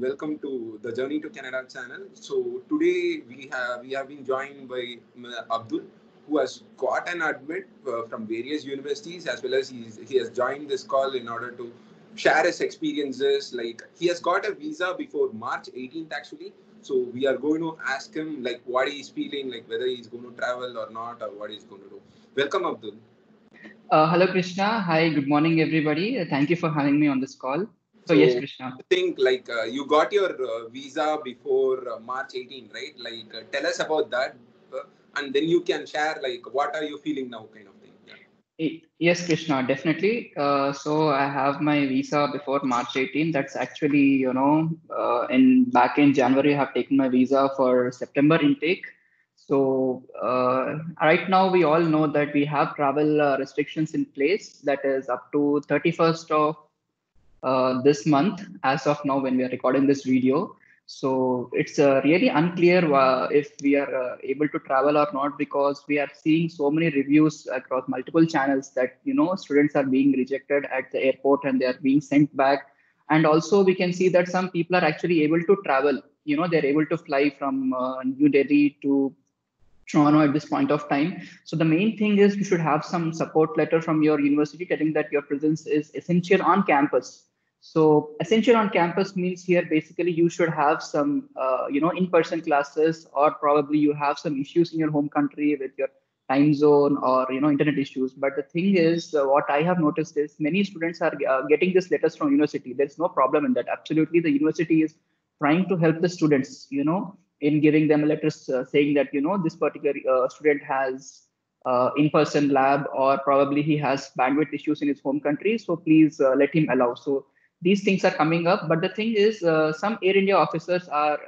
and welcome to the Journey to Canada channel. So today we have been joined by Abdul, who has got an admit from various universities, as well as he has joined this call in order to share his experiences. Like, he has got a visa before March 18th actually. So we are going to ask him like what he's feeling, like whether he's going to travel or not, or what he's going to do. Welcome, Abdul. Hello, Krishna. Hi, good morning, everybody. Thank you for having me on this call. So, yes, So Krishna. I think like you got your visa before March 18, right? Like tell us about that, and then you can share like what are you feeling now, kind of thing. Yeah. Yes, Krishna, definitely. So, I have my visa before March 18. That's actually, in back in January, I have taken my visa for September intake. So, right now, we all know that we have travel restrictions in place. That is up to 31st of this month, as of now, when we are recording this video. So it's really unclear if we are able to travel or not, because we are seeing so many reviews across multiple channels that students are being rejected at the airport and they are being sent back. And also we can see that some people are actually able to travel. They're able to fly from New Delhi to Toronto at this point of time. So the main thing is you should have some support letter from your university telling that your presence is essential on campus. So essential on campus means here basically you should have some in-person classes, or probably you have some issues in your home country with your time zone or internet issues. But the thing is, what I have noticed is many students are getting these letters from university. There's no problem in that. Absolutely, the university is trying to help the students. In giving them letters saying that this particular student has in-person lab, or probably he has bandwidth issues in his home country, so please let him allow. So these things are coming up, but the thing is, some Air India officers are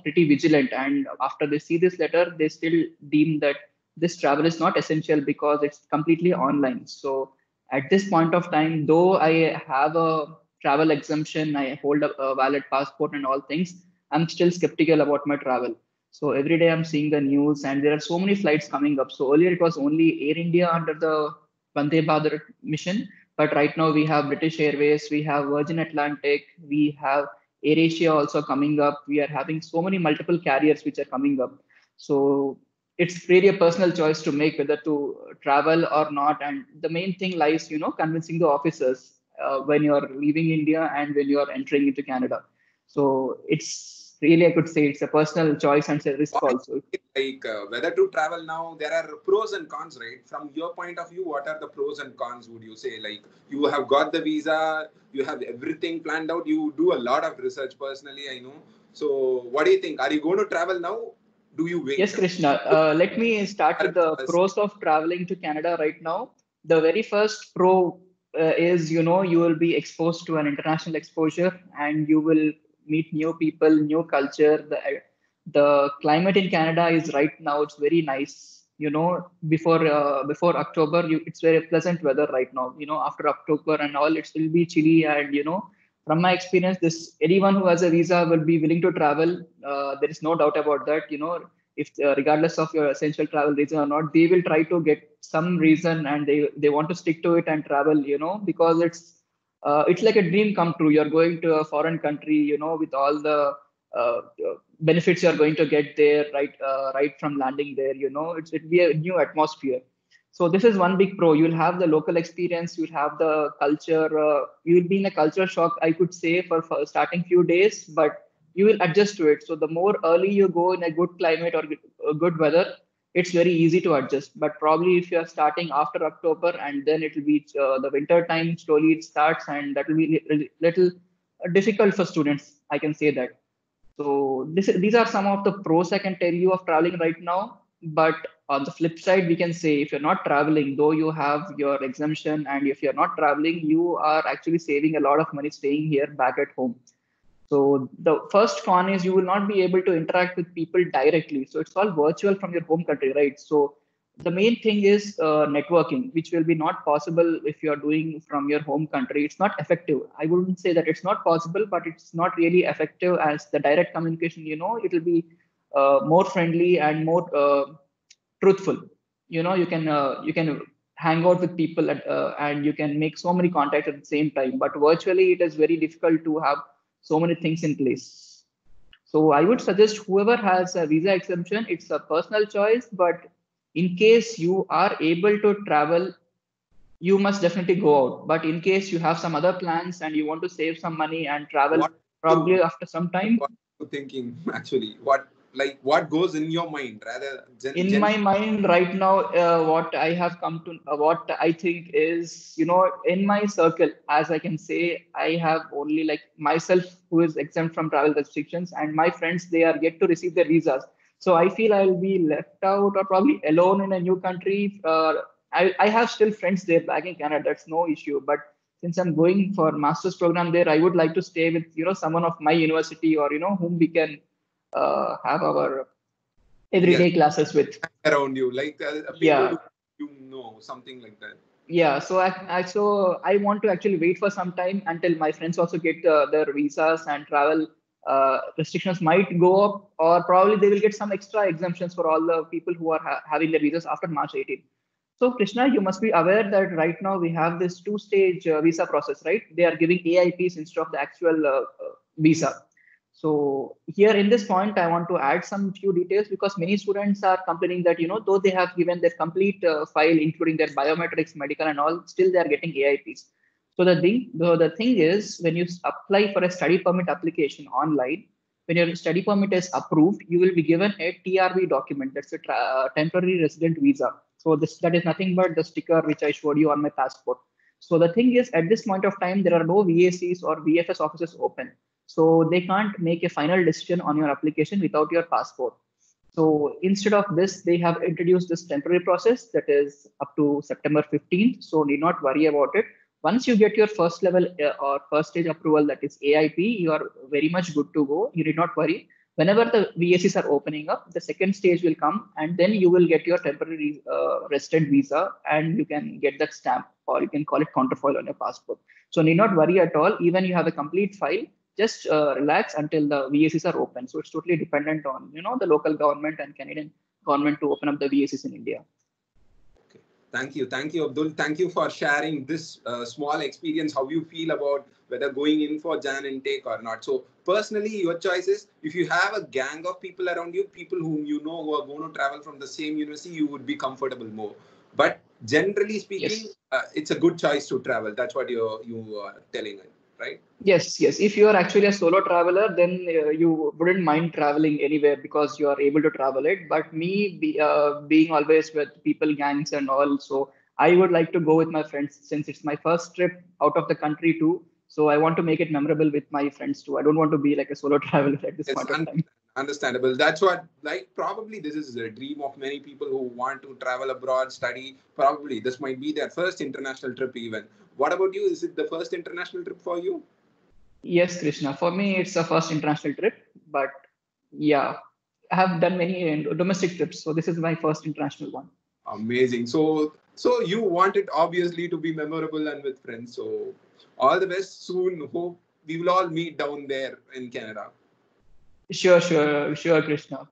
pretty vigilant, and after they see this letter, they still deem that this travel is not essential because it's completely online. So at this point of time, though I have a travel exemption, I hold a valid passport and all things, I'm still skeptical about my travel. So every day I'm seeing the news, and there are so many flights coming up. So earlier it was only Air India under the Vande Bharat mission, but right now we have British Airways, we have Virgin Atlantic, we have AirAsia also coming up. We are having so many multiple carriers which are coming up. So it's really a personal choice to make whether to travel or not. And the main thing lies, convincing the officers when you're leaving India and when you're entering into Canada. So it's really, I could say, it's a personal choice and it's a risk also. Like whether to travel now, there are pros and cons, right? From your point of view, what are the pros and cons? Would you say, like, you have got the visa, you have everything planned out, you do a lot of research personally, I know. So what do you think? Are you going to travel now? Do you wait? Yes, Krishna. Let me start with the pros of traveling to Canada right now. The very first pro is, you will be exposed to an international exposure, and you will meet new people, new culture. The climate in Canada is right now, it's very nice. Before October, it's very pleasant weather right now. After October and all, it will be chilly, and from my experience, this anyone who has a visa will be willing to travel. There is no doubt about that. If regardless of your essential travel reason or not, they will try to get some reason, and they want to stick to it and travel. Because it's like a dream come true. You're going to a foreign country, with all the uh, benefits you're going to get there, right from landing there. It'll be a new atmosphere. So this is one big pro. You'll have the local experience. You'll have the culture. You'll be in a culture shock, I could say, for starting few days, but you will adjust to it. So the more early you go in a good climate or good weather, it's very easy to adjust. But probably if you are starting after October, and then it will be the winter time, slowly it starts, and that will be little difficult for students. I can say that. So these are some of the pros I can tell you of traveling right now. But on the flip side, we can say if you're not traveling, though you have your exemption, and if you're not traveling, you are actually saving a lot of money staying here back at home. So the first con is you will not be able to interact with people directly. So it's all virtual from your home country, right? So the main thing is networking, which will be not possible if you are doing from your home country. It's not effective. I wouldn't say that it's not possible, but it's not really effective as the direct communication. It will be more friendly and more truthful. You can hang out with people and you can make so many contacts at the same time. But virtually, it is very difficult to have so many things in place. So I would suggest whoever has a visa exemption, it's a personal choice, but in case you are able to travel, you must definitely go out. But in case you have some other plans and you want to save some money and travel What probably you after some time, what you thinking actually? What goes in your mind rather in my mind right now, what I have come to, what I think is, in my circle, as I can say, I have only like myself who is exempt from travel restrictions, and my friends, they are yet to receive their visas. So I feel I'll be left out or probably alone in a new country. I have still friends there back in Canada, that's no issue. But since I'm going for master's program there, I would like to stay with, someone of my university, or, whom we can have our everyday classes with. around you, like people Yeah, who something like that. yeah. So I want to actually wait for some time until my friends also get their visas, and travel restrictions might go up, or probably they will get some extra exemptions for all the people who are having their visas after March 18th. So Krishna, you must be aware that right now we have this two-stage visa process, right? They are giving AIPs instead of the actual visa. So here in this point, I want to add some few details, because many students are complaining that, though they have given their complete file, including their biometrics, medical and all, still they are getting AIPs. So the thing is, when you apply for a study permit application online, when your study permit is approved, you will be given a TRV document. That's a temporary resident visa. So that is nothing but the sticker which I showed you on my passport. So the thing is, at this point of time, there are no VACs or VFS offices open. So they can't make a final decision on your application without your passport. So instead of this, they have introduced this temporary process that is up to September 15th. So need not worry about it. Once you get your first level or first stage approval, that is AIP, you are very much good to go. You need not worry. Whenever the VACs are opening up, the second stage will come, and then you will get your temporary resident visa, and you can get that stamp, or you can call it counterfoil on your passport. So need not worry at all. Even you have a complete file, just relax until the VACs are open. So it's totally dependent on, the local government and Canadian government to open up the VACs in India. Okay. Thank you, Abdul. Thank you for sharing this small experience, how you feel about whether going in for Jan intake or not. So personally, your choice is, if you have a gang of people around you, people whom you know who are going to travel from the same university, you would be comfortable more. But generally speaking, Yes. It's a good choice to travel. That's what you are telling us, right? Yes, yes. If you are actually a solo traveler, then you wouldn't mind traveling anywhere because you are able to travel it. But being always with people, gangs, and all, so I would like to go with my friends, since it's my first trip out of the country too. So I want to make it memorable with my friends too. I don't want to be like a solo traveler at this Yes, point of time. understandable. That's what, like, probably this is a dream of many people who want to travel abroad, study. Probably this might be their first international trip, even. What about you? Is it the first international trip for you? Yes, Krishna. For me, it's a first international trip, but yeah, I have done many domestic trips. So this is my first international one. Amazing. So you want it obviously to be memorable and with friends. So all the best. Soon, hope we will all meet down there in Canada. Sure, Krishna.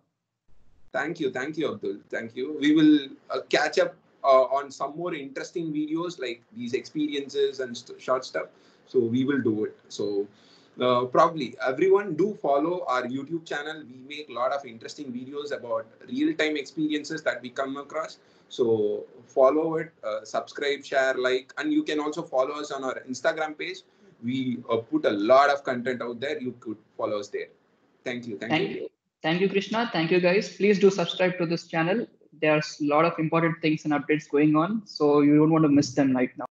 Thank you, Abdul. Thank you. We will catch up on some more interesting videos like these experiences and short stuff. So we will do it. So probably everyone do follow our YouTube channel. We make a lot of interesting videos about real-time experiences that we come across. So follow it, subscribe, share, like, and you can also follow us on our Instagram page. We put a lot of content out there. You could follow us there. Thank you. Thank you, Krishna. Thank you, guys. Please do subscribe to this channel. There's a lot of important things and updates going on, so you don't want to miss them right now.